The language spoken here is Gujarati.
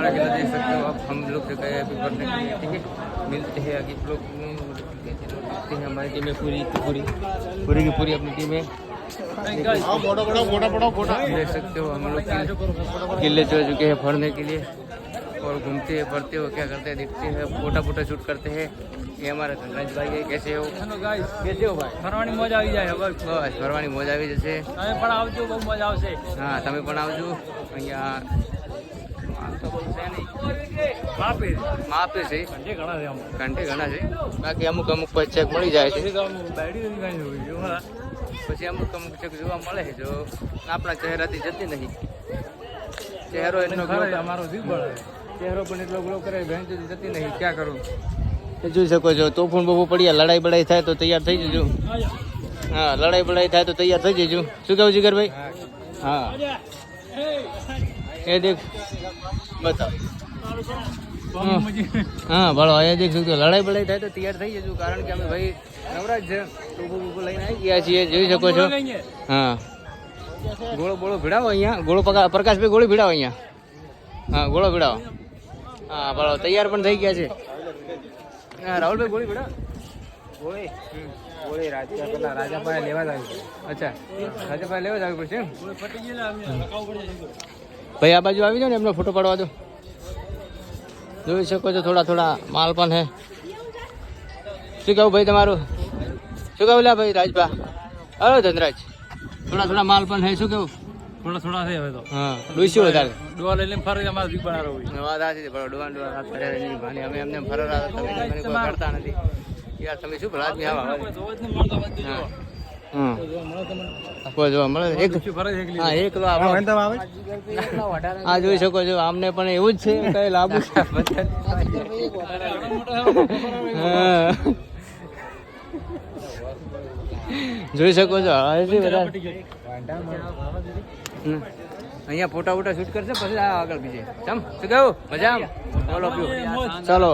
हमारा किला देख सकते हो आप। हम लोग गए अभी भरने के लिए, ठीक है। मिलते हैं आगे लोग, देखते हैं हमारी टीमें पूरी की पूरी अपनी टीमें देख सकते हो। हम लोग किले चढ़ चुके हैं भरने के लिए और घूमते हैं भरते हो क्या करते हैं देखते हैं, फोटा शूट करते हैं। ये हमारा धनराज भाई है। कैसे हो? कैसे हो भाई? ફરવાની મોજ આવી જાય હવે. બસ ફરવાની મોજ આવી જશે. તમે પણ આવજો, બહુ મજા આવશે. હા તમે પણ આવજો. અહીંયા માપે છે, ઘંટે ઘણા છે આમ. ઘંટે ઘણા છે. બાકી અમુક પછી ચેક મળી જાય છે. બેડી નથી કાંઈ હોય. પછી અમુક ચેક જોવા મળે છે જો આપણા ચહેરાથી જતી નહીં. ચહેરો એટલો અમારો જીવ બળે. ચહેરો પણ એટલો ગ્લો કરે ભેંસ જતી નહીં. ક્યાં કરું? જોઈ શકો છો. તોફાન બહુ પડ્યા. લડાઈ બડાઈ થાય તો તૈયાર થઈ જજો. હા લડાઈ બડાઈ થાય તો તૈયાર થઈ જજો. શું કહું જીગરભાઈ? હા એ દેખ બતાવ. હા ભાડો એ દેખ શકતો. લડાઈ બડાઈ થાય તો તૈયાર થઈ જજો, કારણ કે અમે ભાઈ નવરાજ છે ટોપો લઈને આવી ગયા છીએ. જોઈ શકો છો. હા ગોળો ભીડાવો અહીંયા. ગોળો પ્રકાશભાઈ ગોળી ભીડાવો અહીંયા. હા ગોળો ભીડાવો. હા ભાડો તૈયાર પણ થઈ ગયા છે. હા રાહુલભાઈ ગોળી ભીડા. ગોળી રાજા પાસે લેવા જ આવી. અચ્છા રાજા પાસે લેવા જ આવી પડશે એમ. ભાઈ આ બાજુ આવી જાઓ ને, એમનો ફોટો પાડવા દો. જોઈ શકો છો થોડા માલ પણ હે. શું કહું ભાઈ તમારું? શું કહું લા ભાઈ રાજભા? અરે ધનરાજ થોડા માલ પણ હે. શું કહું? થોડા છે હવે તો. હા ડોસી વધારે ડોવા લઈને ફરે અમારે જીવ બનાવો હોય. વાત આ છે ડોવા હાથ કર્યા નહીં ભાની. અમે એમને ફરર તમે કોઈ કરતા નથી યાર. તમે શું ભલા આદમી આવા? કોઈ જોવા મળે એક. હા એકલો આ જોઈ શકો છો. આમને પણ એવું જ છે. કઈ લાભ જોઈ શકો છો. અહીંયા ફોટા શૂટ કરશે પછી આગળ બીજે. ચમ શું કહ્યું? મજા? બોલો ચલો.